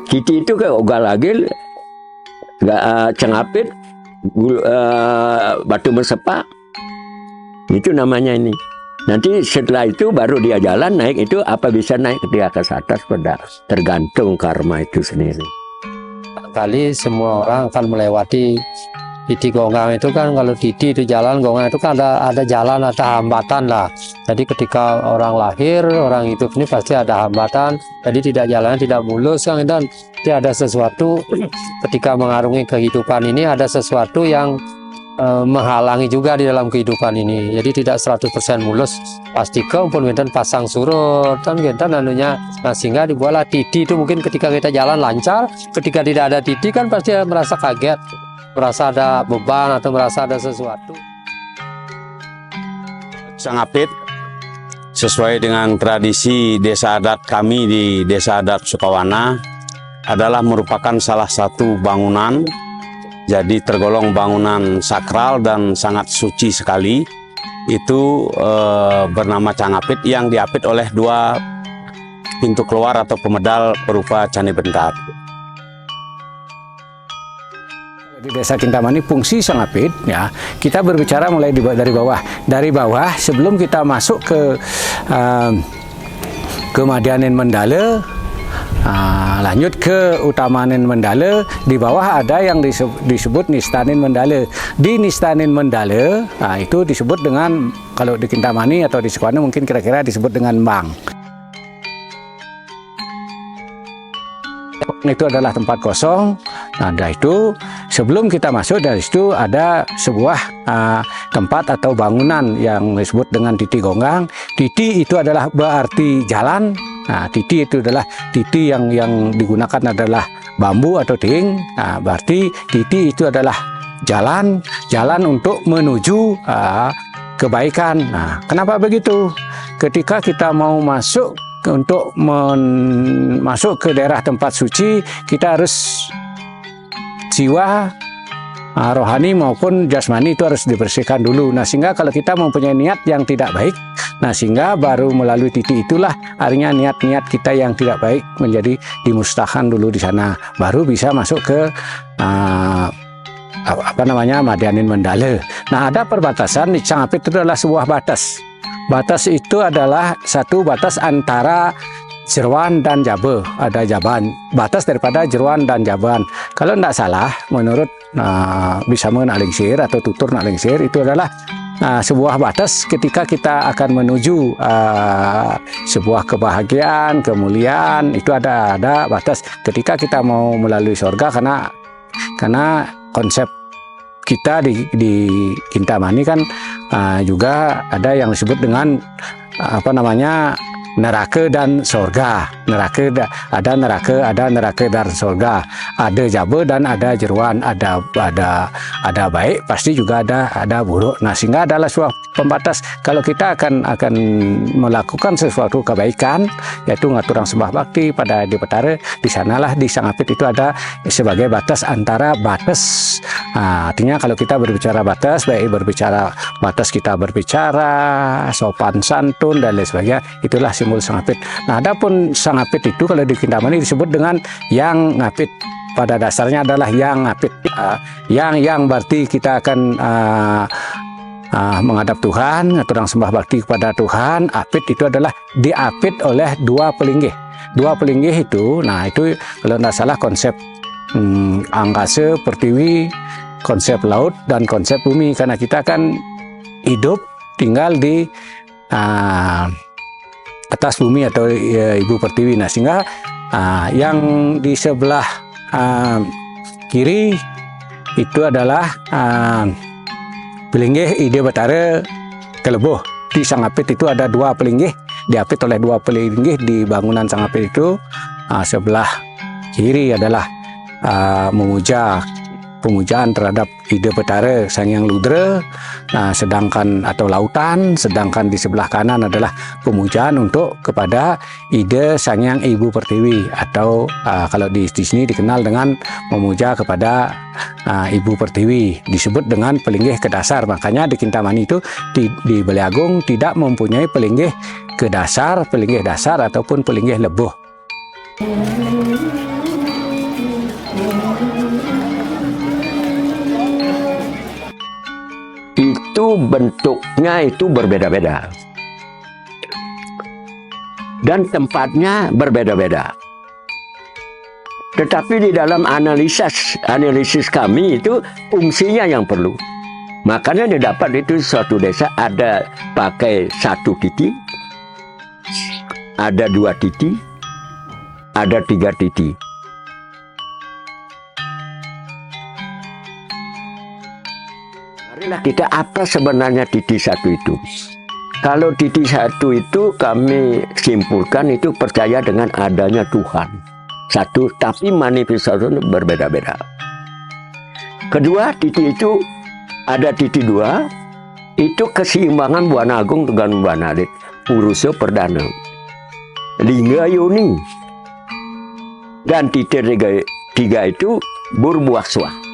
Titi itu kayak Ogalagil, Cengapit, Batu Bersepak, itu namanya ini. Nanti setelah itu baru dia jalan naik itu apa bisa naik ketika ke atas pada tergantung karma itu sendiri. Kali semua orang akan melewati Titi Gonggang itu kan, kalau Titi itu jalan, Gonggang itu kan ada jalan, ada hambatan lah. Jadi ketika orang lahir, orang hidup ini pasti ada hambatan. Jadi tidak jalan, tidak mulus kan, dan tidak ada sesuatu ketika mengarungi kehidupan ini, ada sesuatu yang menghalangi juga di dalam kehidupan ini. Jadi tidak 100% mulus. Pasti kemudian pasang surut kan kita nanunya. Nah sehingga dibuatlah Titi itu, mungkin ketika kita jalan lancar, ketika tidak ada Titi kan pasti merasa kaget, merasa ada beban atau merasa ada sesuatu. Cengapit sesuai dengan tradisi desa adat kami di Desa Adat Sukawana adalah merupakan salah satu bangunan. Jadi tergolong bangunan sakral dan sangat suci sekali. Itu bernama Cangapit yang diapit oleh 2 pintu keluar atau pemedal berupa Candi Bentar. Di Desa Kintamani fungsi Cangapit ya, kita berbicara mulai dari bawah. Dari bawah sebelum kita masuk ke Madianen Mendale, lanjut ke Utamanen Mendale, di bawah ada yang disebut Nistanin Mendale. Di Nistanin Mendale, itu disebut dengan, kalau di Kintamani atau di Sukawana mungkin kira-kira disebut dengan Bang. Itu adalah tempat kosong. Nah, dari itu sebelum kita masuk, dari situ ada sebuah tempat atau bangunan yang disebut dengan Titi Gonggang. Titi itu adalah berarti jalan. Nah, Titi itu adalah Titi yang digunakan adalah bambu atau ting. Nah, berarti Titi itu adalah jalan untuk menuju kebaikan. Nah, kenapa begitu? Ketika kita mau masuk untuk masuk ke daerah tempat suci, kita harus jiwa, rohani maupun jasmani itu harus dibersihkan dulu. Nah, sehingga kalau kita mempunyai niat yang tidak baik, nah sehingga baru melalui Titi itulah artinya niat-niat kita yang tidak baik menjadi dimusnahkan dulu di sana, baru bisa masuk ke Madianen Mendale. Nah, ada perbatasan di Cangapit itu adalah sebuah batas. Batas itu adalah satu batas antara Jeruan dan Jabe, ada Jaban, batas daripada Jeruan dan Jaban. Kalau tidak salah, menurut Bisameun Alingsir atau Tutur Alingsir, itu adalah sebuah batas ketika kita akan menuju sebuah kebahagiaan, kemuliaan, itu ada batas ketika kita mau melalui surga, karena konsep kita di Kintamani kan juga ada yang disebut dengan neraka dan surga. Ada neraka dan surga. Ada Jabe dan ada Jeruan. Ada baik, pasti juga ada buruk. Nah, sehingga adalah sebuah pembatas. Kalau kita akan melakukan sesuatu kebaikan, yaitu ngaturang sembah bakti pada di Petare, di sanalah di Cangapit itu ada sebagai batas antara batas. Artinya kalau kita berbicara batas, baik berbicara batas kita berbicara sopan santun dan lain sebagainya, itulah simbol Cangapit. Nah, adapun Cangapit itu kalau di Kintamani disebut dengan yang ngapit. Pada dasarnya adalah yang ngapit. Yang berarti kita akan menghadap Tuhan, ngaturang sembah bakti kepada Tuhan. Apit itu adalah diapit oleh 2 pelinggih. 2 pelinggih itu, nah itu kalau tidak salah konsep angkasa, pertiwi, konsep laut dan konsep bumi, karena kita kan hidup tinggal di atas bumi atau ibu pertiwi. Nah, sehingga yang di sebelah kiri itu adalah pelinggih ide Betara Keleboh. Di Cangapit itu ada 2 pelinggih, diapit oleh 2 pelinggih di bangunan Cangapit itu. Sebelah kiri adalah pemujaan terhadap ide Betara Sang Hyang Ludra, sedangkan atau lautan, sedangkan di sebelah kanan adalah pemujaan untuk kepada ide Sang Hyang Ibu Pertiwi, atau kalau di sini dikenal dengan memuja kepada Ibu Pertiwi, disebut dengan pelinggih kedasar. Makanya di Kintamani itu di Balai Agung tidak mempunyai pelinggih kedasar, pelinggih dasar ataupun pelinggih leboh. itu bentuknya itu berbeda-beda. Dan tempatnya berbeda-beda. Tetapi di dalam analisis kami itu fungsinya yang perlu. Makanya didapat itu suatu desa ada pakai 1 titik, ada 2 titik, ada 3 titik. Marilah kita apa sebenarnya titik 1 itu. Kalau titik 1 itu kami simpulkan itu percaya dengan adanya Tuhan. 1, tapi manifestasi berbeda-beda. Kedua, titik itu ada titik 2, itu keseimbangan Buana Agung dengan Buana Alit, Purusa Perdana, Lingga Yoni. Dan titik 3 itu Burbuah Swah.